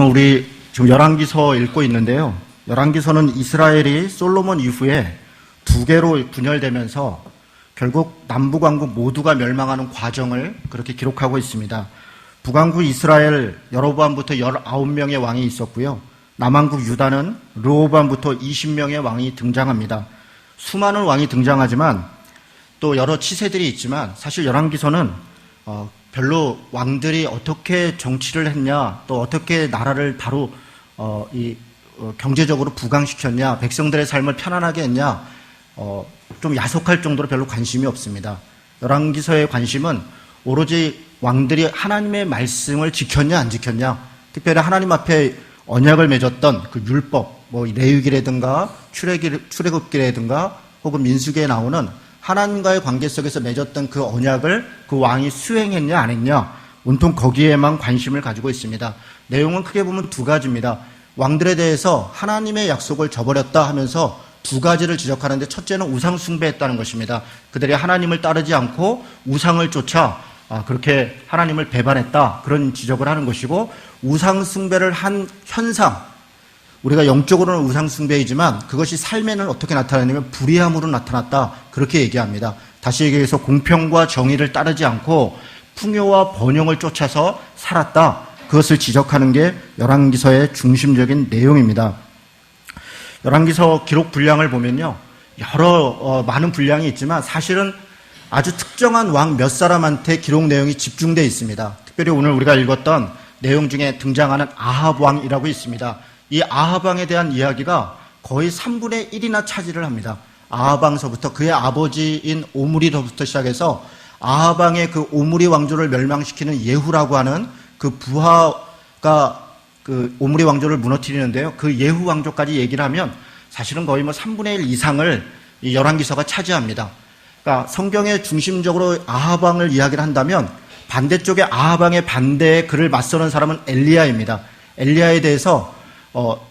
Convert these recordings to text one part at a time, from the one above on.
여러분, 우리 지금 열왕기서 읽고 있는데요. 열왕기서는 이스라엘이 솔로몬 이후에 두 개로 분열되면서 결국 남북왕국 모두가 멸망하는 과정을 그렇게 기록하고 있습니다. 북왕국 이스라엘 여로보암부터 19명의 왕이 있었고요. 남왕국 유다는 르호보암부터 20명의 왕이 등장합니다. 수많은 왕이 등장하지만 또 여러 치세들이 있지만 사실 열왕기서는 별로 왕들이 어떻게 정치를 했냐, 또 어떻게 나라를 바로 경제적으로 부강시켰냐, 백성들의 삶을 편안하게 했냐, 좀 야속할 정도로 별로 관심이 없습니다. 열왕기서의 관심은 오로지 왕들이 하나님의 말씀을 지켰냐 안 지켰냐, 특별히 하나님 앞에 언약을 맺었던 그 율법, 레위기라든가 출애굽기라든가 혹은 민수기에 나오는 하나님과의 관계 속에서 맺었던 그 언약을 그 왕이 수행했냐 안 했냐, 온통 거기에만 관심을 가지고 있습니다. 내용은 크게 보면 두 가지입니다. 왕들에 대해서 하나님의 약속을 저버렸다 하면서 두 가지를 지적하는데, 첫째는 우상 숭배했다는 것입니다. 그들이 하나님을 따르지 않고 우상을 쫓아 그렇게 하나님을 배반했다, 그런 지적을 하는 것이고, 우상 숭배를 한 현상, 우리가 영적으로는 우상 숭배이지만 그것이 삶에는 어떻게 나타나냐면 불의함으로 나타났다, 그렇게 얘기합니다. 다시 얘기해서 공평과 정의를 따르지 않고 풍요와 번영을 쫓아서 살았다, 그것을 지적하는 게 열왕기서의 중심적인 내용입니다. 열왕기서 기록 분량을 보면요, 여러 많은 분량이 있지만 사실은 아주 특정한 왕 몇 사람한테 기록 내용이 집중되어 있습니다. 특별히 오늘 우리가 읽었던 내용 중에 등장하는 아합 왕이라고 있습니다. 이 아합 왕에 대한 이야기가 거의 3분의 1이나 차지를 합니다. 아합 왕서부터 그의 아버지인 오므리로부터 시작해서 아합 왕의 그 오므리 왕조를 멸망시키는 예후라고 하는 그 부하가 그 오므리 왕조를 무너뜨리는데요, 그 예후 왕조까지 얘기를 하면 사실은 거의 3분의 1 이상을 이 열왕기서가 차지합니다. 그러니까 성경의 중심적으로 아합 왕을 이야기를 한다면 반대쪽에 아합 왕의 반대에 그를 맞서는 사람은 엘리야입니다. 엘리야에 대해서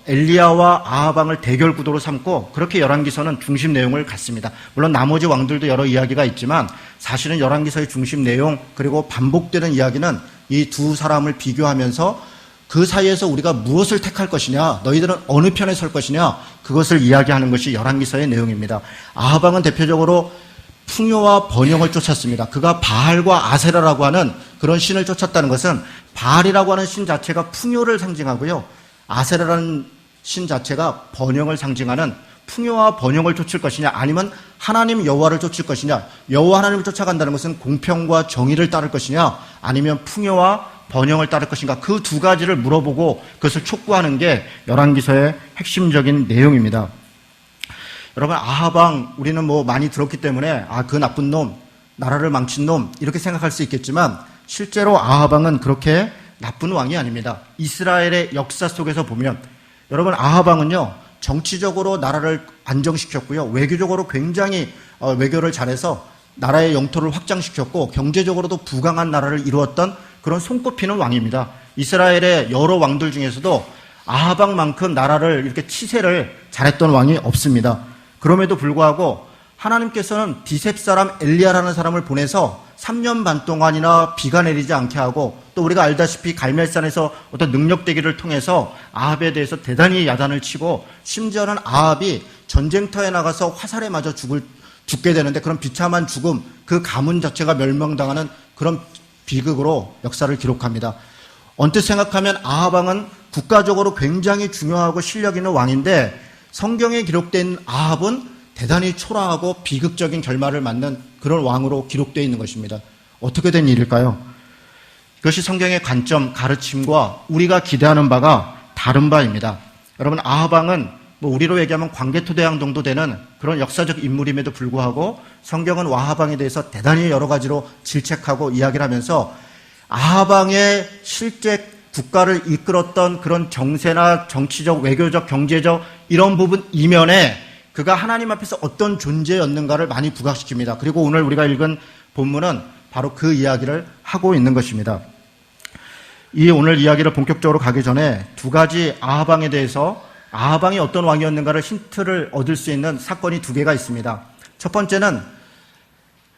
엘리야와 아합 왕을 대결 구도로 삼고 그렇게 열왕기서는 중심 내용을 갖습니다. 물론 나머지 왕들도 여러 이야기가 있지만 사실은 열왕기서의 중심 내용, 그리고 반복되는 이야기는 이 두 사람을 비교하면서 그 사이에서 우리가 무엇을 택할 것이냐, 너희들은 어느 편에 설 것이냐, 그것을 이야기하는 것이 열왕기서의 내용입니다. 아합 왕은 대표적으로 풍요와 번영을 쫓았습니다. 그가 바알과 아세라라고 하는 그런 신을 쫓았다는 것은, 바알이라고 하는 신 자체가 풍요를 상징하고요, 아세라라는 신 자체가 번영을 상징하는, 풍요와 번영을 쫓을 것이냐 아니면 하나님 여호와를 쫓을 것이냐, 여호와 하나님을 쫓아간다는 것은 공평과 정의를 따를 것이냐 아니면 풍요와 번영을 따를 것인가, 그 두 가지를 물어보고 그것을 촉구하는 게 열왕기서의 핵심적인 내용입니다. 여러분, 아합 왕 우리는 많이 들었기 때문에 그 나쁜 놈, 나라를 망친 놈, 이렇게 생각할 수 있겠지만 실제로 아합 왕은 그렇게 나쁜 왕이 아닙니다. 이스라엘의 역사 속에서 보면, 여러분, 아합 왕은요 정치적으로 나라를 안정시켰고요, 외교적으로 굉장히 외교를 잘해서 나라의 영토를 확장시켰고 경제적으로도 부강한 나라를 이루었던 그런 손꼽히는 왕입니다. 이스라엘의 여러 왕들 중에서도 아합 왕만큼 나라를 이렇게 치세를 잘했던 왕이 없습니다. 그럼에도 불구하고 하나님께서는 디셉 사람 엘리야라는 사람을 보내서 3년 반 동안이나 비가 내리지 않게 하고, 또 우리가 알다시피 갈멜산에서 어떤 능력대기를 통해서 아합에 대해서 대단히 야단을 치고, 심지어는 아합이 전쟁터에 나가서 화살에 맞아 죽게 되는데 그런 비참한 죽음, 그 가문 자체가 멸망당하는 그런 비극으로 역사를 기록합니다. 언뜻 생각하면 아합 왕은 국가적으로 굉장히 중요하고 실력 있는 왕인데, 성경에 기록된 아합은 대단히 초라하고 비극적인 결말을 맞는 그런 왕으로 기록되어 있는 것입니다. 어떻게 된 일일까요? 그것이 성경의 관점, 가르침과 우리가 기대하는 바가 다른 바입니다. 여러분, 아합 왕은 우리로 얘기하면 광개토대왕 정도 되는 그런 역사적 인물임에도 불구하고 성경은 아합 왕에 대해서 대단히 여러 가지로 질책하고 이야기를 하면서 아합 왕의 실제 국가를 이끌었던 그런 정세나 정치적, 외교적, 경제적 이런 부분 이면에 그가 하나님 앞에서 어떤 존재였는가를 많이 부각시킵니다. 그리고 오늘 우리가 읽은 본문은 바로 그 이야기를 하고 있는 것입니다. 이 오늘 이야기를 본격적으로 가기 전에 두 가지 아합 왕에 대해서, 아합 왕이 어떤 왕이었는가를 힌트를 얻을 수 있는 사건이 두 개가 있습니다. 첫 번째는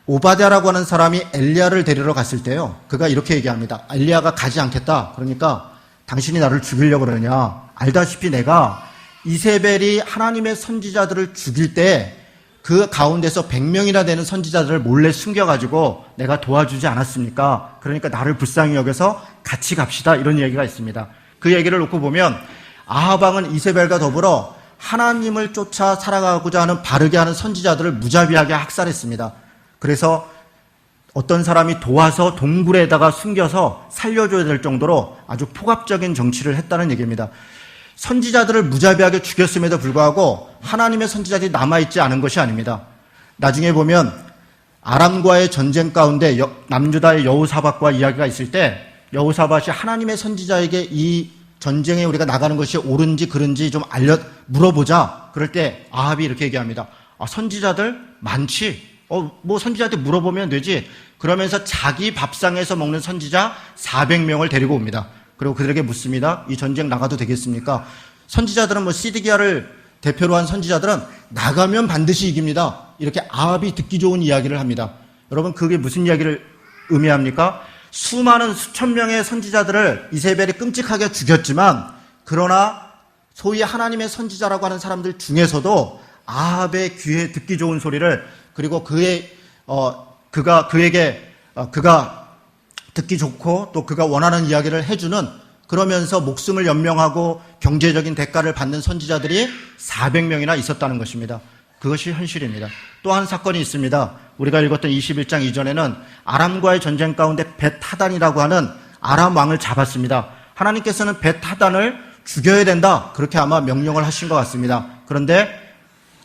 오바댜라고 하는 사람이 엘리야를 데리러 갔을 때요, 그가 이렇게 얘기합니다. 엘리야가 가지 않겠다. 그러니까 당신이 나를 죽이려고 그러냐? 알다시피 내가 이세벨이 하나님의 선지자들을 죽일 때 그 가운데서 100명이나 되는 선지자들을 몰래 숨겨가지고 내가 도와주지 않았습니까? 그러니까 나를 불쌍히 여겨서 같이 갑시다. 이런 얘기가 있습니다. 그 얘기를 놓고 보면 아합 왕은 이세벨과 더불어 하나님을 쫓아 살아가고자 하는 바르게 하는 선지자들을 무자비하게 학살했습니다. 그래서 어떤 사람이 도와서 동굴에다가 숨겨서 살려줘야 될 정도로 아주 폭압적인 정치를 했다는 얘기입니다. 선지자들을 무자비하게 죽였음에도 불구하고 하나님의 선지자들이 남아있지 않은 것이 아닙니다. 나중에 보면 아람과의 전쟁 가운데 남유다의 여호사밧과 이야기가 있을 때 여호사밧이 하나님의 선지자에게 이 전쟁에 우리가 나가는 것이 옳은지 그른지 좀 물어보자. 그럴 때 아합이 이렇게 얘기합니다. 선지자들 많지. 뭐 선지자한테 물어보면 되지. 그러면서 자기 밥상에서 먹는 선지자 400명을 데리고 옵니다. 그리고 그들에게 묻습니다. 이 전쟁 나가도 되겠습니까? 선지자들은 시드기야를 대표로 한 선지자들은 나가면 반드시 이깁니다. 이렇게 아합이 듣기 좋은 이야기를 합니다. 여러분 그게 무슨 이야기를 의미합니까? 수많은 수천 명의 선지자들을 이세벨이 끔찍하게 죽였지만 그러나 소위 하나님의 선지자라고 하는 사람들 중에서도 아합의 귀에 듣기 좋은 소리를 그리고 그가 듣기 좋고 또 그가 원하는 이야기를 해주는 그러면서 목숨을 연명하고 경제적인 대가를 받는 선지자들이 400명이나 있었다는 것입니다. 그것이 현실입니다. 또 한 사건이 있습니다. 우리가 읽었던 21장 이전에는 아람과의 전쟁 가운데 벳하단이라고 하는 아람 왕을 잡았습니다. 하나님께서는 벳하단을 죽여야 된다. 그렇게 아마 명령을 하신 것 같습니다. 그런데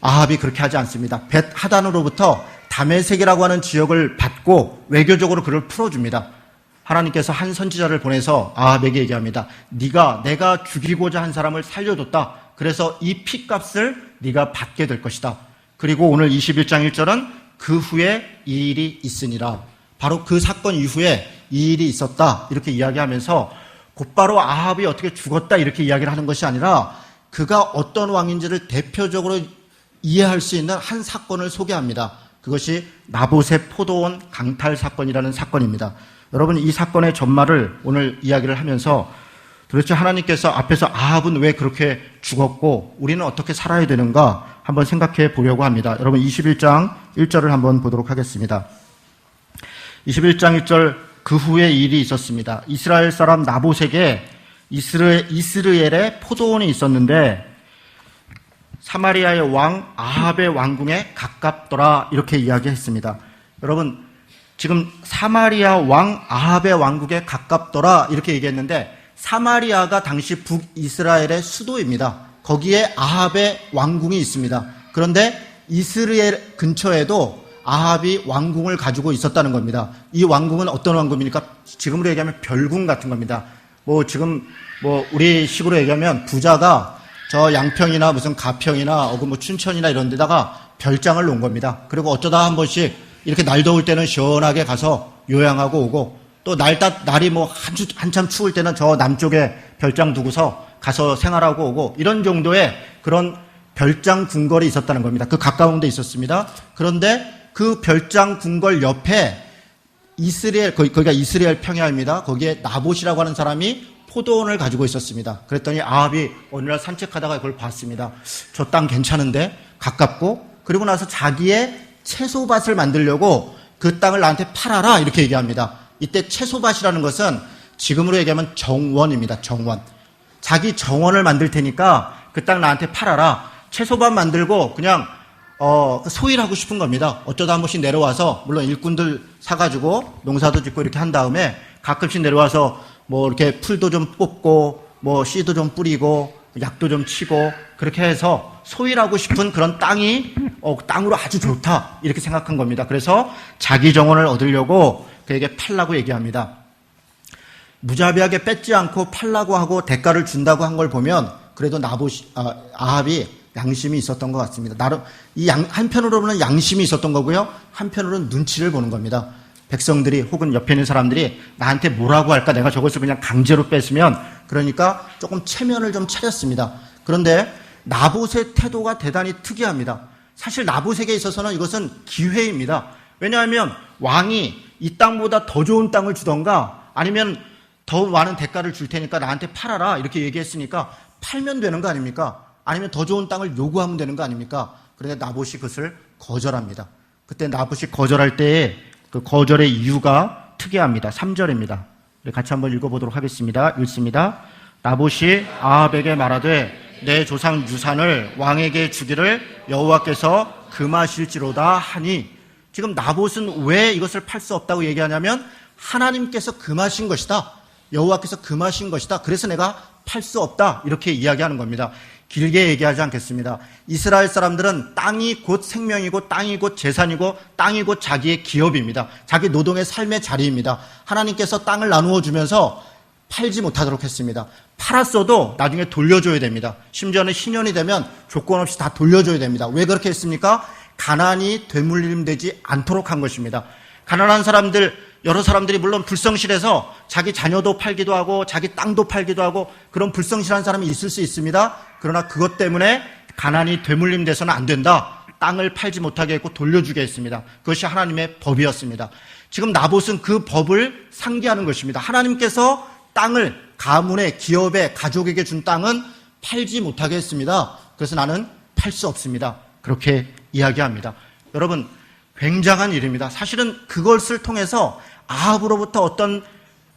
아합이 그렇게 하지 않습니다. 벳하단으로부터 다메섹이라고 하는 지역을 받고 외교적으로 그를 풀어줍니다. 하나님께서 한 선지자를 보내서 아합에게 얘기합니다. 내가 죽이고자 한 사람을 살려줬다. 그래서 이 피값을 네가 받게 될 것이다. 그리고 오늘 21장 1절은 그 후에 이 일이 있으니라. 바로 그 사건 이후에 이 일이 있었다. 이렇게 이야기하면서 곧바로 아합이 어떻게 죽었다 이렇게 이야기를 하는 것이 아니라 그가 어떤 왕인지를 대표적으로 이해할 수 있는 한 사건을 소개합니다. 그것이 나봇의 포도원 강탈 사건이라는 사건입니다. 여러분 이 사건의 전말을 오늘 이야기를 하면서 도대체 하나님께서 앞에서 아합은 왜 그렇게 죽었고 우리는 어떻게 살아야 되는가 한번 생각해 보려고 합니다. 여러분 21장 1절을 한번 보도록 하겠습니다. 21장 1절 그 후에 일이 있었습니다. 이스라엘 사람 나봇에게 이스르엘에 포도원이 있었는데 사마리아의 왕 아합의 왕궁에 가깝더라 이렇게 이야기했습니다. 여러분 지금 사마리아 왕 아합의 왕국에 가깝더라 이렇게 얘기했는데 사마리아가 당시 북이스라엘의 수도입니다. 거기에 아합의 왕궁이 있습니다. 그런데 이스라엘 근처에도 아합이 왕궁을 가지고 있었다는 겁니다. 이 왕궁은 어떤 왕궁입니까? 지금으로 얘기하면 별궁 같은 겁니다. 우리 식으로 얘기하면 부자가 저 양평이나 무슨 가평이나 춘천이나 이런 데다가 별장을 놓은 겁니다. 그리고 어쩌다 한 번씩 이렇게 날 더울 때는 시원하게 가서 요양하고 오고 또 날이 한참 추울 때는 저 남쪽에 별장 두고서 가서 생활하고 오고 이런 정도의 그런 별장 궁궐이 있었다는 겁니다. 그 가까운 데 있었습니다. 그런데 그 별장 궁궐 옆에 거기가 이스라엘 평야입니다. 거기에 나봇이라고 하는 사람이 포도원을 가지고 있었습니다. 그랬더니 아합이 어느 날 산책하다가 그걸 봤습니다. 저 땅 괜찮은데 가깝고 그리고 나서 자기의 채소밭을 만들려고 그 땅을 나한테 팔아라 이렇게 얘기합니다. 이때 채소밭이라는 것은 지금으로 얘기하면 정원입니다. 정원. 자기 정원을 만들 테니까 그 땅 나한테 팔아라. 채소밭 만들고 그냥 소일하고 싶은 겁니다. 어쩌다 한 번씩 내려와서 물론 일꾼들 사가지고 농사도 짓고 이렇게 한 다음에 가끔씩 내려와서 이렇게 풀도 좀 뽑고 씨도 좀 뿌리고 약도 좀 치고 그렇게 해서 소일하고 싶은 그런 땅이 땅으로 아주 좋다 이렇게 생각한 겁니다. 그래서 자기 정원을 얻으려고 그에게 팔라고 얘기합니다. 무자비하게 뺏지 않고 팔라고 하고 대가를 준다고 한 걸 보면 그래도 아합이 양심이 있었던 것 같습니다. 나름 한편으로는 양심이 있었던 거고요. 한편으로는 눈치를 보는 겁니다. 백성들이 혹은 옆에 있는 사람들이 나한테 뭐라고 할까 내가 저것을 그냥 강제로 뺐으면 그러니까 조금 체면을 좀 차렸습니다. 그런데 나봇의 태도가 대단히 특이합니다. 사실 나봇에게 있어서는 이것은 기회입니다. 왜냐하면 왕이 이 땅보다 더 좋은 땅을 주던가 아니면 더 많은 대가를 줄 테니까 나한테 팔아라 이렇게 얘기했으니까 팔면 되는 거 아닙니까? 아니면 더 좋은 땅을 요구하면 되는 거 아닙니까? 그런데 나봇이 그것을 거절합니다. 그때 나봇이 거절할 때에 그 거절의 이유가 특이합니다. 3절입니다. 같이 한번 읽어보도록 하겠습니다. 읽습니다. 나봇이 아합에게 말하되 내 조상 유산을 왕에게 주기를 여호와께서 금하실지로다 하니, 지금 나봇은 왜 이것을 팔 수 없다고 얘기하냐면 하나님께서 금하신 것이다. 여호와께서 금하신 것이다. 그래서 내가 팔 수 없다. 이렇게 이야기하는 겁니다. 길게 얘기하지 않겠습니다. 이스라엘 사람들은 땅이 곧 생명이고 땅이 곧 재산이고 땅이 곧 자기의 기업입니다. 자기 노동의 삶의 자리입니다. 하나님께서 땅을 나누어 주면서 팔지 못하도록 했습니다. 팔았어도 나중에 돌려줘야 됩니다. 심지어는 신년이 되면 조건 없이 다 돌려줘야 됩니다. 왜 그렇게 했습니까? 가난이 되물림되지 않도록 한 것입니다. 가난한 사람들, 여러 사람들이 물론 불성실해서 자기 자녀도 팔기도 하고 자기 땅도 팔기도 하고 그런 불성실한 사람이 있을 수 있습니다. 그러나 그것 때문에 가난이 되물림돼서는 안 된다. 땅을 팔지 못하게 했고 돌려주게 했습니다. 그것이 하나님의 법이었습니다. 지금 나봇은 그 법을 상기하는 것입니다. 하나님께서 땅을 가문에, 기업에, 가족에게 준 땅은 팔지 못하게 했습니다. 그래서 나는 팔 수 없습니다. 그렇게 이야기합니다. 여러분, 굉장한 일입니다. 사실은 그것을 통해서 아합으로부터 어떤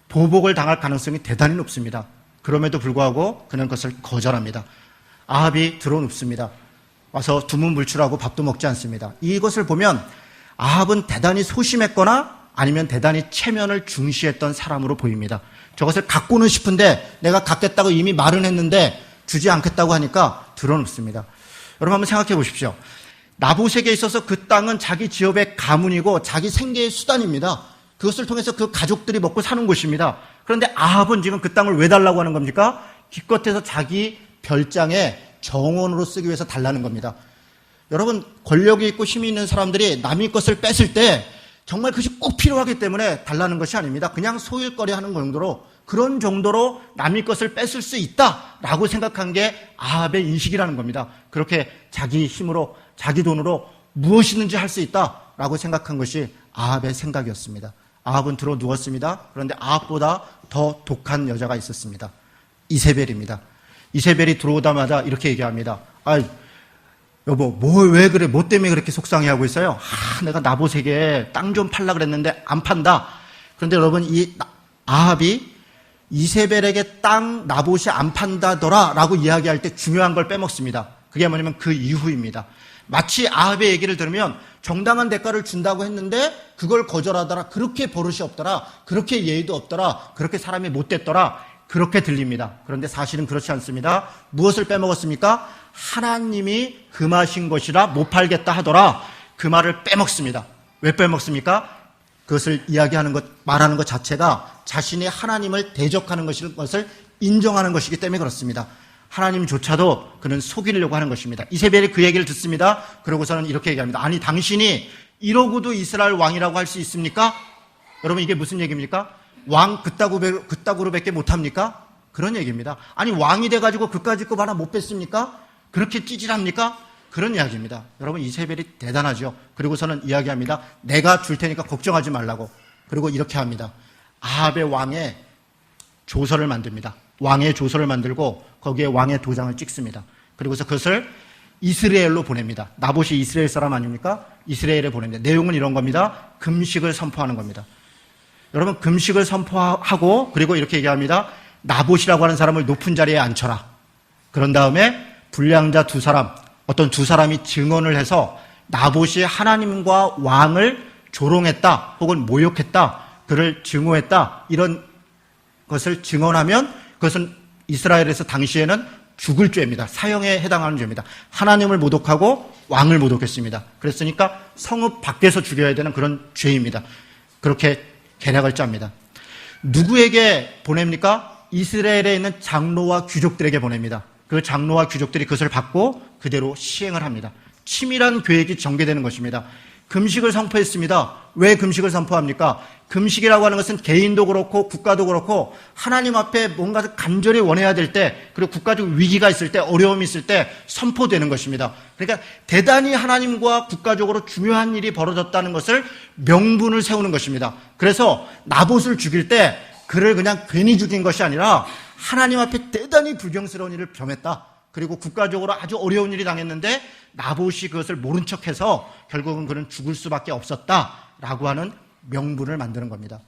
보복을 당할 가능성이 대단히 높습니다. 그럼에도 불구하고 그는 그것을 거절합니다. 아합이 들어눕습니다. 와서 두문불출하고 밥도 먹지 않습니다. 이것을 보면 아합은 대단히 소심했거나 아니면 대단히 체면을 중시했던 사람으로 보입니다. 저것을 갖고는 싶은데 내가 갖겠다고 이미 말은 했는데 주지 않겠다고 하니까 들어눕습니다. 여러분 한번 생각해 보십시오. 나봇에게 있어서 그 땅은 자기 지역의 가문이고 자기 생계의 수단입니다. 그것을 통해서 그 가족들이 먹고 사는 곳입니다. 그런데 아합은 지금 그 땅을 왜 달라고 하는 겁니까? 기껏해서 자기 별장에 정원으로 쓰기 위해서 달라는 겁니다. 여러분, 권력이 있고 힘이 있는 사람들이 남의 것을 뺏을 때 정말 그것이 꼭 필요하기 때문에 달라는 것이 아닙니다. 그냥 소일거리 하는 정도로, 그런 정도로 남의 것을 뺏을 수 있다라고 생각한 게 아합의 인식이라는 겁니다. 그렇게 자기 힘으로, 자기 돈으로 무엇이든지 할 수 있다라고 생각한 것이 아합의 생각이었습니다. 아합은 들어 누웠습니다. 그런데 아합보다 더 독한 여자가 있었습니다. 이세벨입니다. 이세벨이 들어오자마자 이렇게 얘기합니다. 아이, 여보, 왜 그래? 뭐 때문에 그렇게 속상해하고 있어요? 내가 나봇에게 땅 좀 팔라 그랬는데 안 판다. 그런데 여러분, 이 아합이 이세벨에게 땅 나봇이 안 판다더라 라고 이야기할 때 중요한 걸 빼먹습니다. 그게 뭐냐면 그 이후입니다. 마치 아합의 얘기를 들으면 정당한 대가를 준다고 했는데 그걸 거절하더라, 그렇게 버릇이 없더라, 그렇게 예의도 없더라, 그렇게 사람이 못됐더라, 그렇게 들립니다. 그런데 사실은 그렇지 않습니다. 무엇을 빼먹었습니까? 하나님이 금하신 것이라 못 팔겠다 하더라, 그 말을 빼먹습니다. 왜 빼먹습니까? 그것을 이야기하는 것, 말하는 것 자체가 자신이 하나님을 대적하는 것을 인정하는 것이기 때문에 그렇습니다. 하나님조차도 그는 속이려고 하는 것입니다. 이세벨이 그 얘기를 듣습니다. 그러고서는 이렇게 얘기합니다. 아니, 당신이 이러고도 이스라엘 왕이라고 할 수 있습니까? 여러분, 이게 무슨 얘기입니까? 왕 그따구로밖에 못합니까? 그런 얘기입니다. 아니, 왕이 돼가지고 그까짓 거 하나 못 뺐습니까? 그렇게 찌질합니까? 그런 이야기입니다. 여러분, 이세벨이 대단하죠. 그리고서는 이야기합니다. 내가 줄 테니까 걱정하지 말라고. 그리고 이렇게 합니다. 아합의 왕의 조서를 만듭니다. 왕의 조서를 만들고 거기에 왕의 도장을 찍습니다. 그리고서 그것을 이스라엘로 보냅니다. 나봇이 이스라엘 사람 아닙니까? 이스라엘에 보냅니다. 내용은 이런 겁니다. 금식을 선포하는 겁니다. 여러분, 금식을 선포하고 그리고 이렇게 얘기합니다. 나봇이라고 하는 사람을 높은 자리에 앉혀라. 그런 다음에 불량자 두 사람, 어떤 두 사람이 증언을 해서 나봇이 하나님과 왕을 조롱했다 혹은 모욕했다, 그를 증오했다, 이런 것을 증언하면 그것은 이스라엘에서 당시에는 죽을 죄입니다. 사형에 해당하는 죄입니다. 하나님을 모독하고 왕을 모독했습니다. 그랬으니까 성읍 밖에서 죽여야 되는 그런 죄입니다. 그렇게 계략을 짭니다. 누구에게 보냅니까? 이스라엘에 있는 장로와 귀족들에게 보냅니다. 그 장로와 귀족들이 그것을 받고 그대로 시행을 합니다. 치밀한 계획이 전개되는 것입니다. 금식을 선포했습니다. 왜 금식을 선포합니까? 금식이라고 하는 것은 개인도 그렇고 국가도 그렇고 하나님 앞에 뭔가 간절히 원해야 될 때, 그리고 국가적 위기가 있을 때, 어려움이 있을 때 선포되는 것입니다. 그러니까 대단히 하나님과 국가적으로 중요한 일이 벌어졌다는 것을 명분을 세우는 것입니다. 그래서 나봇을 죽일 때 그를 그냥 괜히 죽인 것이 아니라 하나님 앞에 대단히 불경스러운 일을 범했다. 그리고 국가적으로 아주 어려운 일이 당했는데 나봇이 그것을 모른 척해서 결국은 그는 죽을 수밖에 없었다라고 하는 명분을 만드는 겁니다.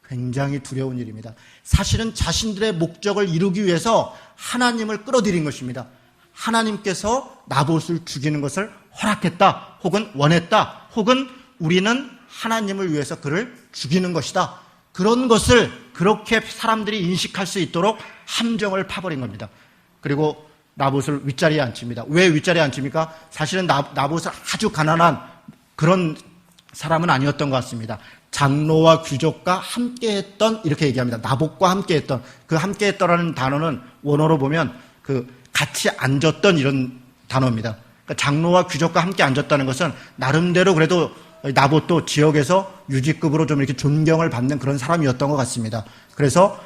굉장히 두려운 일입니다. 사실은 자신들의 목적을 이루기 위해서 하나님을 끌어들인 것입니다. 하나님께서 나봇을 죽이는 것을 허락했다, 혹은 원했다, 혹은 우리는 하나님을 위해서 그를 죽이는 것이다. 그런 것을 그렇게 사람들이 인식할 수 있도록 함정을 파버린 겁니다. 그리고 나봇을 윗자리에 앉힙니다. 왜 윗자리에 앉힙니까? 사실은 나봇은 아주 가난한 그런 사람은 아니었던 것 같습니다. 장로와 귀족과 함께했던, 이렇게 얘기합니다. 나봇과 함께했던, 그 함께했더라는 단어는 원어로 보면 그 같이 앉았던 이런 단어입니다. 그러니까 장로와 귀족과 함께 앉았다는 것은 나름대로 그래도 나봇도 지역에서 유지급으로 좀 이렇게 존경을 받는 그런 사람이었던 것 같습니다. 그래서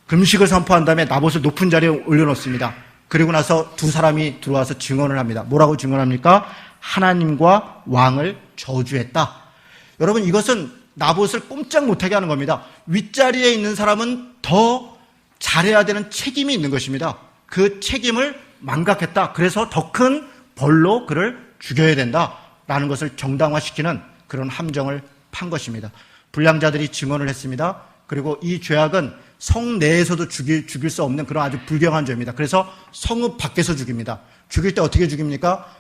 금식을 선포한 다음에 나봇을 높은 자리에 올려놓습니다. 그리고 나서 두 사람이 들어와서 증언을 합니다. 뭐라고 증언합니까? 하나님과 왕을 저주했다. 여러분, 이것은 나봇을 꼼짝 못하게 하는 겁니다. 윗자리에 있는 사람은 더 잘해야 되는 책임이 있는 것입니다. 그 책임을 망각했다. 그래서 더 큰 벌로 그를 죽여야 된다라는 것을 정당화시키는 그런 함정을 판 것입니다. 불량자들이 증언을 했습니다. 그리고 이 죄악은 성 내에서도 죽일 수 없는 그런 아주 불경한 죄입니다. 그래서 성읍 밖에서 죽입니다. 죽일 때 어떻게 죽입니까?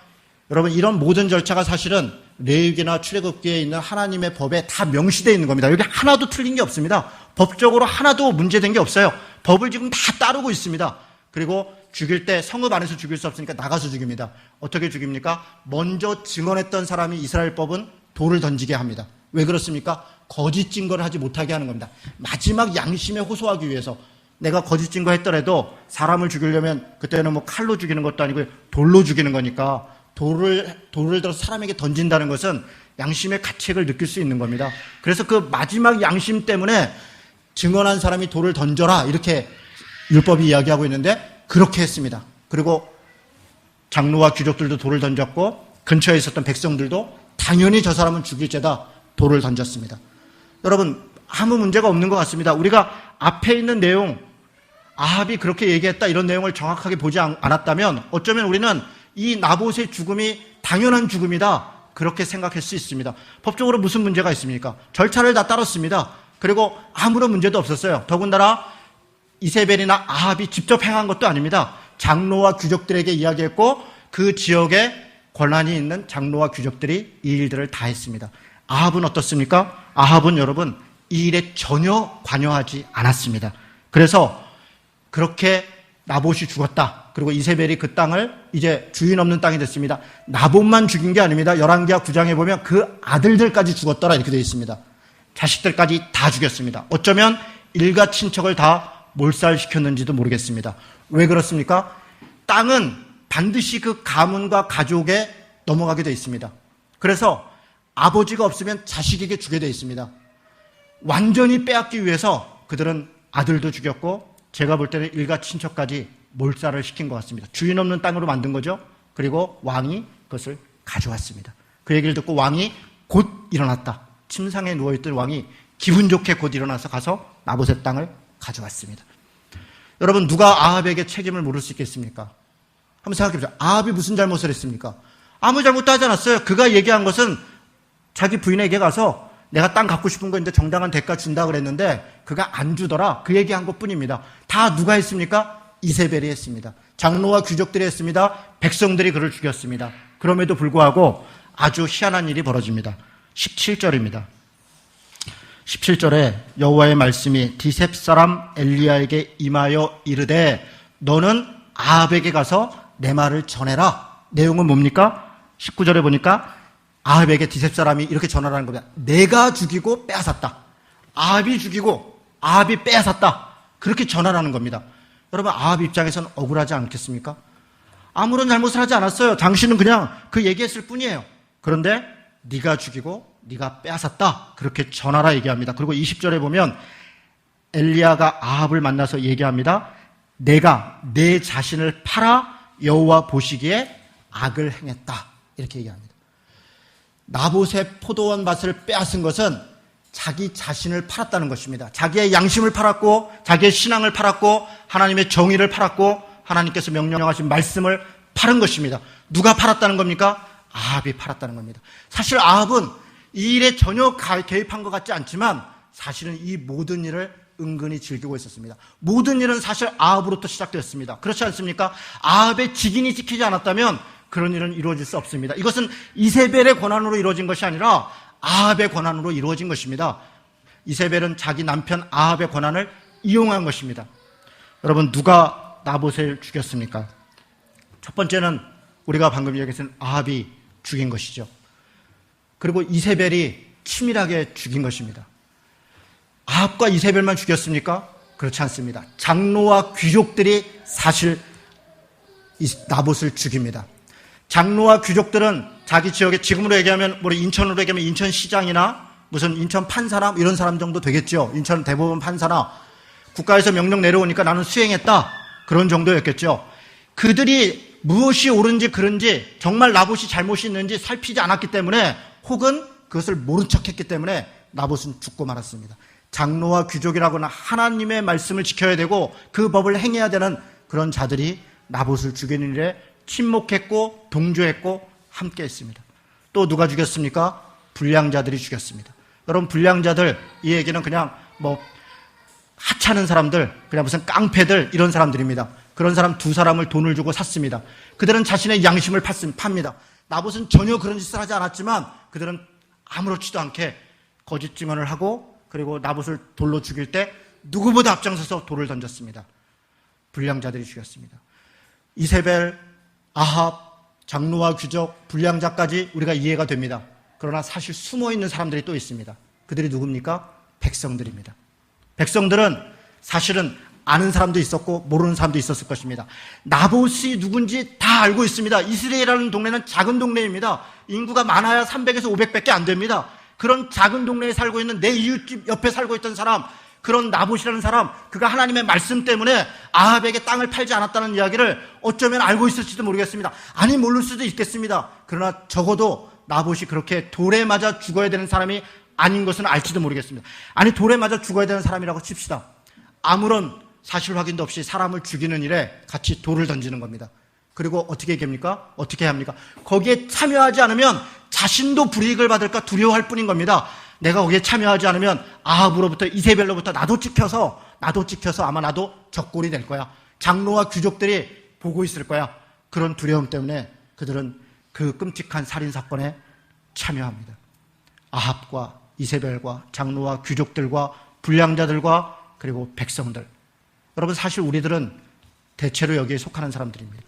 여러분, 이런 모든 절차가 사실은 레위기나 출애굽기에 있는 하나님의 법에 다 명시되어 있는 겁니다. 여기 하나도 틀린 게 없습니다. 법적으로 하나도 문제된 게 없어요. 법을 지금 다 따르고 있습니다. 그리고 죽일 때 성읍 안에서 죽일 수 없으니까 나가서 죽입니다. 어떻게 죽입니까? 먼저 증언했던 사람이 이스라엘 법은 돌을 던지게 합니다. 왜 그렇습니까? 거짓 증거를 하지 못하게 하는 겁니다. 마지막 양심에 호소하기 위해서. 내가 거짓 증거했더라도 사람을 죽이려면 그때는 뭐 칼로 죽이는 것도 아니고 돌로 죽이는 거니까 돌을 들어서 사람에게 던진다는 것은 양심의 가책을 느낄 수 있는 겁니다. 그래서 그 마지막 양심 때문에 증언한 사람이 돌을 던져라, 이렇게 율법이 이야기하고 있는데 그렇게 했습니다. 그리고 장로와 귀족들도 돌을 던졌고 근처에 있었던 백성들도 당연히 저 사람은 죽일 죄다 돌을 던졌습니다. 여러분, 아무 문제가 없는 것 같습니다. 우리가 앞에 있는 내용, 아합이 그렇게 얘기했다, 이런 내용을 정확하게 보지 않았다면 어쩌면 우리는 이 나봇의 죽음이 당연한 죽음이다, 그렇게 생각할 수 있습니다. 법적으로 무슨 문제가 있습니까? 절차를 다 따랐습니다. 그리고 아무런 문제도 없었어요. 더군다나 이세벨이나 아합이 직접 행한 것도 아닙니다. 장로와 귀족들에게 이야기했고 그 지역에 권한이 있는 장로와 귀족들이 이 일들을 다 했습니다. 아합은 어떻습니까? 아합은 여러분 이 일에 전혀 관여하지 않았습니다. 그래서 그렇게 나봇이 죽었다. 그리고 이세벨이 그 땅을 이제 주인 없는 땅이 됐습니다. 나봇만 죽인 게 아닙니다. 열왕기하 9장에 보면 그 아들들까지 죽었더라, 이렇게 되어 있습니다. 자식들까지 다 죽였습니다. 어쩌면 일가 친척을 다 몰살시켰는지도 모르겠습니다. 왜 그렇습니까? 땅은 반드시 그 가문과 가족에 넘어가게 되어 있습니다. 그래서 아버지가 없으면 자식에게 주게 되어 있습니다. 완전히 빼앗기 위해서 그들은 아들도 죽였고 제가 볼 때는 일가 친척까지 몰살을 시킨 것 같습니다. 주인 없는 땅으로 만든 거죠. 그리고 왕이 그것을 가져왔습니다. 그 얘기를 듣고 왕이 곧 일어났다. 침상에 누워있던 왕이 기분 좋게 곧 일어나서 가서 나봇의 땅을 가져왔습니다. 여러분, 누가 아합에게 책임을 물을 수 있겠습니까? 한번 생각해보세요. 아합이 무슨 잘못을 했습니까? 아무 잘못도 하지 않았어요. 그가 얘기한 것은 자기 부인에게 가서 내가 땅 갖고 싶은 거 있는데 정당한 대가 준다 그랬는데 그가 안 주더라, 그 얘기한 것뿐입니다. 다 누가 했습니까? 이세벨이 했습니다. 장로와 귀족들이 했습니다. 백성들이 그를 죽였습니다. 그럼에도 불구하고 아주 희한한 일이 벌어집니다. 17절입니다. 17절에 여호와의 말씀이 디셉 사람 엘리야에게 임하여 이르되 너는 아합에게 가서 내 말을 전해라. 내용은 뭡니까? 19절에 보니까 아합에게 디셉 사람이 이렇게 전하라는 겁니다. 내가 죽이고 빼앗았다. 아합이 죽이고 아합이 빼앗았다. 그렇게 전하라는 겁니다. 여러분, 아합 입장에서는 억울하지 않겠습니까? 아무런 잘못을 하지 않았어요. 당신은 그냥 그 얘기했을 뿐이에요. 그런데 네가 죽이고 네가 빼앗았다, 그렇게 전하라 얘기합니다. 그리고 20절에 보면 엘리야가 아합을 만나서 얘기합니다. 내가 내 자신을 팔아 여호와 보시기에 악을 행했다, 이렇게 얘기합니다. 나봇의 포도원 밭을 빼앗은 것은 자기 자신을 팔았다는 것입니다. 자기의 양심을 팔았고 자기의 신앙을 팔았고 하나님의 정의를 팔았고 하나님께서 명령하신 말씀을 팔은 것입니다. 누가 팔았다는 겁니까? 아합이 팔았다는 겁니다. 사실 아합은 이 일에 전혀 개입한 것 같지 않지만 사실은 이 모든 일을 은근히 즐기고 있었습니다. 모든 일은 사실 아합으로부터 시작되었습니다. 그렇지 않습니까? 아합의 직인이 지키지 않았다면 그런 일은 이루어질 수 없습니다. 이것은 이세벨의 권한으로 이루어진 것이 아니라 아합의 권한으로 이루어진 것입니다. 이세벨은 자기 남편 아합의 권한을 이용한 것입니다. 여러분, 누가 나봇을 죽였습니까? 첫 번째는 우리가 방금 이야기했던 아합이 죽인 것이죠. 그리고 이세벨이 치밀하게 죽인 것입니다. 아합과 이세벨만 죽였습니까? 그렇지 않습니다. 장로와 귀족들이 사실 나봇을 죽입니다. 장로와 귀족들은 자기 지역에, 지금으로 얘기하면 우리 인천으로 얘기하면 인천시장이나 무슨 인천 판사나 이런 사람 정도 되겠죠. 인천 대법원 판사나 국가에서 명령 내려오니까 나는 수행했다, 그런 정도였겠죠. 그들이 무엇이 옳은지 그른지 정말 나봇이 잘못이 있는지 살피지 않았기 때문에, 혹은 그것을 모른 척했기 때문에 나봇은 죽고 말았습니다. 장로와 귀족이라거나 하나님의 말씀을 지켜야 되고 그 법을 행해야 되는 그런 자들이 나봇을 죽이는 일에 침묵했고 동조했고 함께했습니다. 또 누가 죽였습니까? 불량자들이 죽였습니다. 여러분, 불량자들, 이 얘기는 그냥 뭐 하찮은 사람들, 그냥 무슨 깡패들, 이런 사람들입니다. 그런 사람 두 사람을 돈을 주고 샀습니다. 그들은 자신의 양심을 팝니다. 나봇은 전혀 그런 짓을 하지 않았지만 그들은 아무렇지도 않게 거짓 증언을 하고, 그리고 나봇을 돌로 죽일 때 누구보다 앞장서서 돌을 던졌습니다. 불량자들이 죽였습니다. 이세벨, 아합, 장로와 귀족, 불량자까지 우리가 이해가 됩니다. 그러나 사실 숨어있는 사람들이 또 있습니다. 그들이 누굽니까? 백성들입니다. 백성들은 사실은 아는 사람도 있었고 모르는 사람도 있었을 것입니다. 나봇이 누군지 다 알고 있습니다. 이스라엘이라는 동네는 작은 동네입니다. 인구가 많아야 300에서 500밖에 안 됩니다. 그런 작은 동네에 살고 있는 내 이웃집 옆에 살고 있던 사람, 그런 나봇이라는 사람, 그가 하나님의 말씀 때문에 아합에게 땅을 팔지 않았다는 이야기를 어쩌면 알고 있을지도 모르겠습니다. 아니, 모를 수도 있겠습니다. 그러나 적어도 나봇이 그렇게 돌에 맞아 죽어야 되는 사람이 아닌 것은 알지도 모르겠습니다. 아니, 돌에 맞아 죽어야 되는 사람이라고 칩시다. 아무런 사실 확인도 없이 사람을 죽이는 일에 같이 돌을 던지는 겁니다. 그리고 어떻게 합니까? 어떻게 합니까? 거기에 참여하지 않으면 자신도 불이익을 받을까 두려워할 뿐인 겁니다. 내가 거기에 참여하지 않으면 아합으로부터, 이세벨로부터 나도 찍혀서 아마 나도 적골이 될 거야. 장로와 귀족들이 보고 있을 거야. 그런 두려움 때문에 그들은 그 끔찍한 살인사건에 참여합니다. 아합과 이세벨과 장로와 귀족들과 불량자들과 그리고 백성들. 여러분, 사실 우리들은 대체로 여기에 속하는 사람들입니다.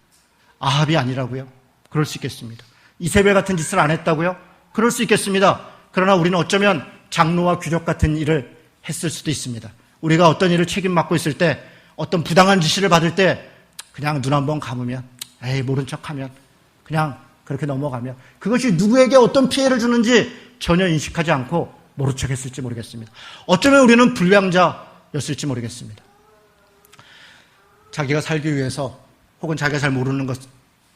아합이 아니라고요? 그럴 수 있겠습니다. 이세벨 같은 짓을 안 했다고요? 그럴 수 있겠습니다. 그러나 우리는 어쩌면 장로와 귀족 같은 일을 했을 수도 있습니다. 우리가 어떤 일을 책임 맡고 있을 때, 어떤 부당한 지시를 받을 때 그냥 눈 한번 감으면, 에이, 모른 척하면, 그냥 그렇게 넘어가면 그것이 누구에게 어떤 피해를 주는지 전혀 인식하지 않고 모른 척했을지 모르겠습니다. 어쩌면 우리는 불량자였을지 모르겠습니다. 자기가 살기 위해서, 혹은 자기가 잘 모르는 것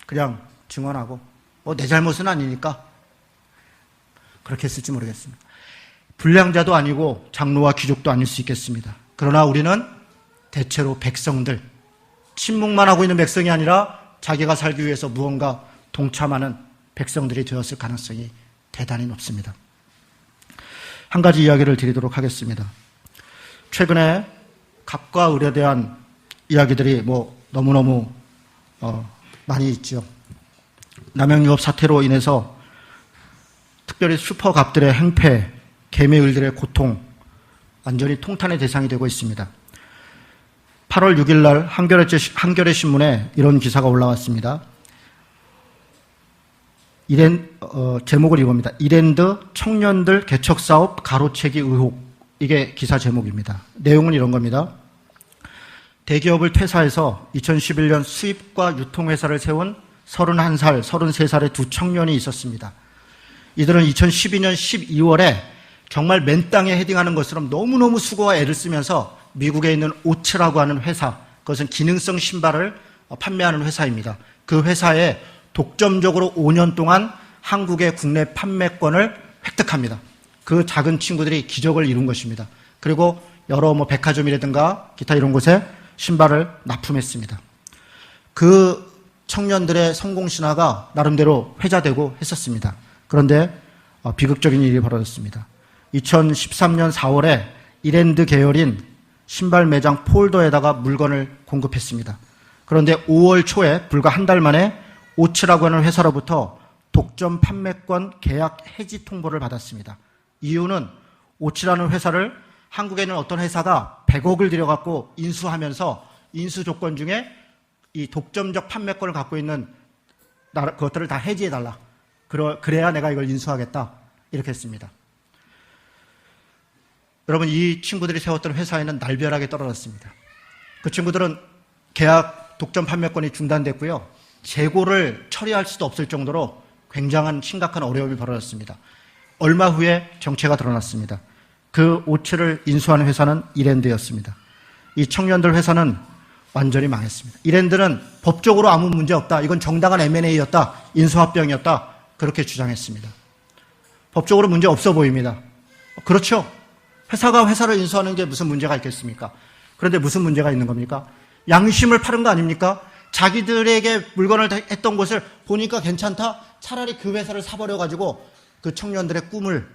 그냥 증언하고, 내 잘못은 아니니까 그렇게 했을지 모르겠습니다. 불량자도 아니고 장로와 귀족도 아닐 수 있겠습니다. 그러나 우리는 대체로 백성들, 침묵만 하고 있는 백성이 아니라 자기가 살기 위해서 무언가 동참하는 백성들이 되었을 가능성이 대단히 높습니다. 한 가지 이야기를 드리도록 하겠습니다. 최근에 갑과 을에 대한 이야기들이 너무너무 많이 있죠. 남양유업 사태로 인해서 특별히 슈퍼갑들의 행패, 개미을들의 고통, 완전히 통탄의 대상이 되고 있습니다. 8월 6일 날 한겨레 신문에 이런 기사가 올라왔습니다. 제목을 이겁니다. 이랜드 청년들 개척사업 가로채기 의혹. 이게 기사 제목입니다. 내용은 이런 겁니다. 대기업을 퇴사해서 2011년 수입과 유통회사를 세운 31살, 33살의 두 청년이 있었습니다. 이들은 2012년 12월에 정말 맨 땅에 헤딩하는 것처럼 너무너무 수고와 애를 쓰면서 미국에 있는 오츠라고 하는 회사, 그것은 기능성 신발을 판매하는 회사입니다. 그 회사에 독점적으로 5년 동안 한국의 국내 판매권을 획득합니다. 그 작은 친구들이 기적을 이룬 것입니다. 그리고 여러 백화점이라든가 기타 이런 곳에 신발을 납품했습니다. 그 청년들의 성공 신화가 나름대로 회자되고 했었습니다. 그런데 비극적인 일이 벌어졌습니다. 2013년 4월에 이랜드 계열인 신발 매장 폴더에다가 물건을 공급했습니다. 그런데 5월 초에 불과 한 달 만에 오츠라고 하는 회사로부터 독점 판매권 계약 해지 통보를 받았습니다. 이유는 오츠라는 회사를 한국에 있는 어떤 회사가 100억을 들여갖고 인수하면서 인수 조건 중에 이 독점적 판매권을 갖고 있는 그것들을 다 해지해달라. 그래야 내가 이걸 인수하겠다. 이렇게 했습니다. 여러분, 이 친구들이 세웠던 회사에는 날벼락이 떨어졌습니다. 그 친구들은 계약 독점 판매권이 중단됐고요. 재고를 처리할 수도 없을 정도로 굉장한 심각한 어려움이 벌어졌습니다. 얼마 후에 정체가 드러났습니다. 그 오츠를 인수하는 회사는 이랜드였습니다. 이 청년들 회사는 완전히 망했습니다. 이랜드는 법적으로 아무 문제 없다. 이건 정당한 M&A였다. 인수합병이었다. 그렇게 주장했습니다. 법적으로 문제 없어 보입니다. 그렇죠. 회사가 회사를 인수하는 게 무슨 문제가 있겠습니까? 그런데 무슨 문제가 있는 겁니까? 양심을 파는 거 아닙니까? 자기들에게 물건을 했던 곳을 보니까 괜찮다? 차라리 그 회사를 사버려가지고 그 청년들의 꿈을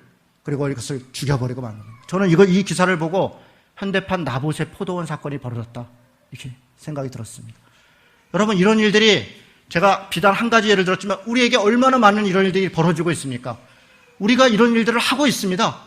그리고 이것을 죽여버리고 마는 겁니다. 저는 이 기사를 보고 현대판 나봇의 포도원 사건이 벌어졌다. 이렇게 생각이 들었습니다. 여러분, 이런 일들이 제가 비단 한 가지 예를 들었지만 우리에게 얼마나 많은 이런 일들이 벌어지고 있습니까? 우리가 이런 일들을 하고 있습니다.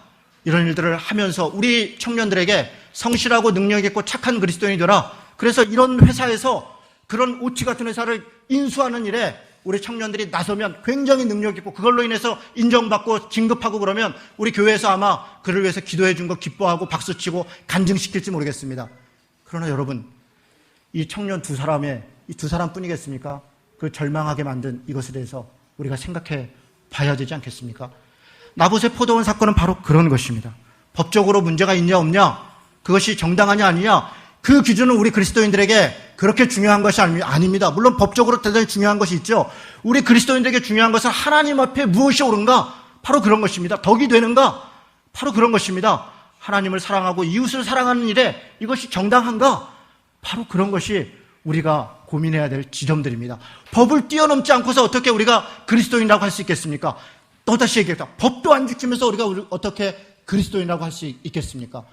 이런 일들을 하면서 우리 청년들에게 성실하고 능력 있고 착한 그리스도인이 되라. 그래서 이런 회사에서 그런 오치 같은 회사를 인수하는 일에 우리 청년들이 나서면 굉장히 능력 있고 그걸로 인해서 인정받고 진급하고 그러면 우리 교회에서 아마 그를 위해서 기도해 준 거 기뻐하고 박수치고 간증시킬지 모르겠습니다. 그러나 여러분, 이 청년 이 두 사람뿐이겠습니까? 그 절망하게 만든 이것에 대해서 우리가 생각해 봐야 되지 않겠습니까? 나봇의 포도원 사건은 바로 그런 것입니다. 법적으로 문제가 있냐 없냐, 그것이 정당하냐 아니냐, 그 기준은 우리 그리스도인들에게 그렇게 중요한 것이 아닙니다. 물론 법적으로 대단히 중요한 것이 있죠. 우리 그리스도인들에게 중요한 것은 하나님 앞에 무엇이 옳은가? 바로 그런 것입니다. 덕이 되는가? 바로 그런 것입니다. 하나님을 사랑하고 이웃을 사랑하는 일에 이것이 정당한가? 바로 그런 것이 우리가 고민해야 될 지점들입니다. 법을 뛰어넘지 않고서 어떻게 우리가 그리스도인이라고 할 수 있겠습니까? 또다시 얘기했다. 법도 안 지키면서 우리가 어떻게 그리스도인이라고 할 수 있겠습니까?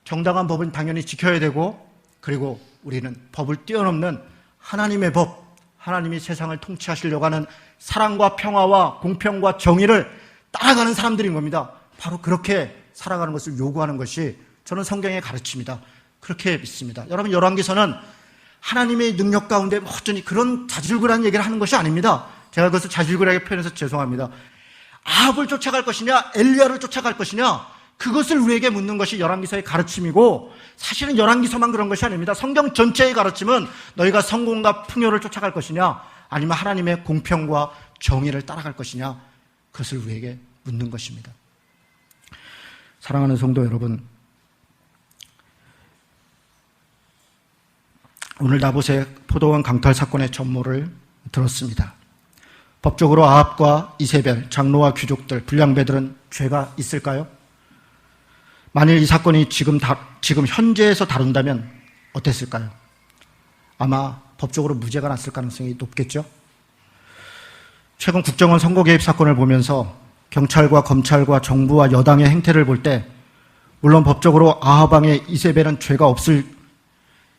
정당한 법은 당연히 지켜야 되고, 그리고 우리는 법을 뛰어넘는 하나님의 법, 하나님이 세상을 통치하시려고 하는 사랑과 평화와 공평과 정의를 따라가는 사람들인 겁니다. 바로 그렇게 살아가는 것을 요구하는 것이 저는 성경의 가르침이다. 그렇게 믿습니다. 여러분, 열왕기서는 하나님의 능력 가운데 어쩌니 그런 자질구레한 얘기를 하는 것이 아닙니다. 제가 그것을 자질구레하게 표현해서 죄송합니다. 아합을 쫓아갈 것이냐, 엘리야를 쫓아갈 것이냐, 그것을 우리에게 묻는 것이 열왕기서의 가르침이고, 사실은 열왕기서만 그런 것이 아닙니다. 성경 전체의 가르침은 너희가 성공과 풍요를 쫓아갈 것이냐, 아니면 하나님의 공평과 정의를 따라갈 것이냐, 그것을 우리에게 묻는 것입니다. 사랑하는 성도 여러분, 오늘 나봇의 포도원 강탈 사건의 전모를 들었습니다. 법적으로 아합과 이세벨, 장로와 귀족들, 불량배들은 죄가 있을까요? 만일 이 사건이 지금 현재에서 다룬다면 어땠을까요? 아마 법적으로 무죄가 났을 가능성이 높겠죠? 최근 국정원 선거 개입 사건을 보면서 경찰과 검찰과 정부와 여당의 행태를 볼 때, 물론 법적으로 아합왕의 이세벨은 죄가 없을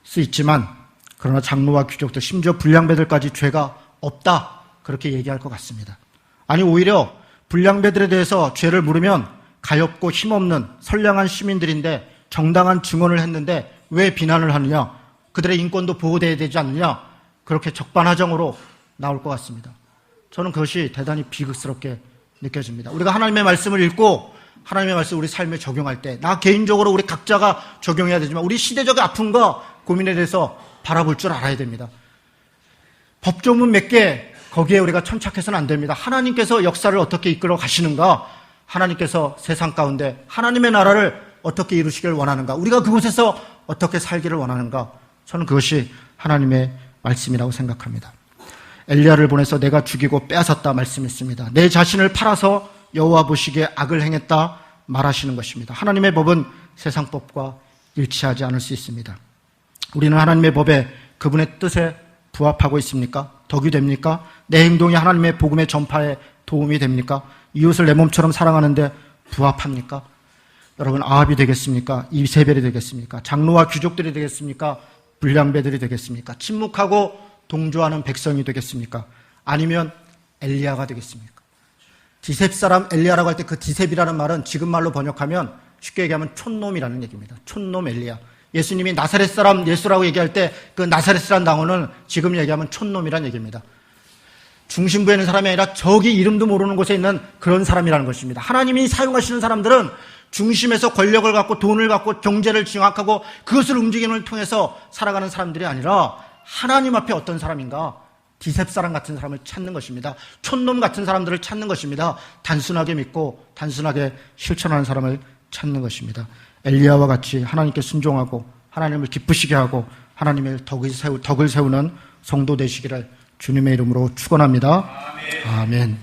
수 있지만, 그러나 장로와 귀족들, 심지어 불량배들까지 죄가 없다, 그렇게 얘기할 것 같습니다. 아니, 오히려 불량배들에 대해서 죄를 물으면 가엾고 힘없는 선량한 시민들인데 정당한 증언을 했는데 왜 비난을 하느냐, 그들의 인권도 보호돼야 되지 않느냐, 그렇게 적반하장으로 나올 것 같습니다. 저는 그것이 대단히 비극스럽게 느껴집니다. 우리가 하나님의 말씀을 읽고 하나님의 말씀을 우리 삶에 적용할 때, 나 개인적으로 우리 각자가 적용해야 되지만 우리 시대적 아픔과 고민에 대해서 바라볼 줄 알아야 됩니다. 법조문 몇 개, 거기에 우리가 천착해서는 안 됩니다. 하나님께서 역사를 어떻게 이끌어 가시는가, 하나님께서 세상 가운데 하나님의 나라를 어떻게 이루시길 원하는가, 우리가 그곳에서 어떻게 살기를 원하는가, 저는 그것이 하나님의 말씀이라고 생각합니다. 엘리야를 보내서 내가 죽이고 빼앗았다 말씀했습니다. 내 자신을 팔아서 여호와 보시기에 악을 행했다 말하시는 것입니다. 하나님의 법은 세상 법과 일치하지 않을 수 있습니다. 우리는 하나님의 법에 그분의 뜻에 부합하고 있습니까? 덕이 됩니까? 내 행동이 하나님의 복음의 전파에 도움이 됩니까? 이웃을 내 몸처럼 사랑하는데 부합합니까? 여러분, 아합이 되겠습니까? 이세벨이 되겠습니까? 장로와 귀족들이 되겠습니까? 불량배들이 되겠습니까? 침묵하고 동조하는 백성이 되겠습니까? 아니면 엘리야가 되겠습니까? 디셉 사람 엘리야라고 할 때 그 디셉이라는 말은 지금 말로 번역하면 쉽게 얘기하면 촌놈이라는 얘기입니다. 촌놈 엘리야. 예수님이 나사렛 사람 예수라고 얘기할 때 그 나사렛이라는 단어는 지금 얘기하면 촌놈이라는 얘기입니다. 중심부에 있는 사람이 아니라 저기 이름도 모르는 곳에 있는 그런 사람이라는 것입니다. 하나님이 사용하시는 사람들은 중심에서 권력을 갖고 돈을 갖고 경제를 장악하고 그것을 움직임을 통해서 살아가는 사람들이 아니라 하나님 앞에 어떤 사람인가? 디셉 사람 같은 사람을 찾는 것입니다. 촌놈 같은 사람들을 찾는 것입니다. 단순하게 믿고 단순하게 실천하는 사람을 찾는 것입니다. 엘리야와 같이 하나님께 순종하고 하나님을 기쁘시게 하고 하나님의 덕을 세우는 성도 되시기를 주님의 이름으로 축원합니다. 아멘.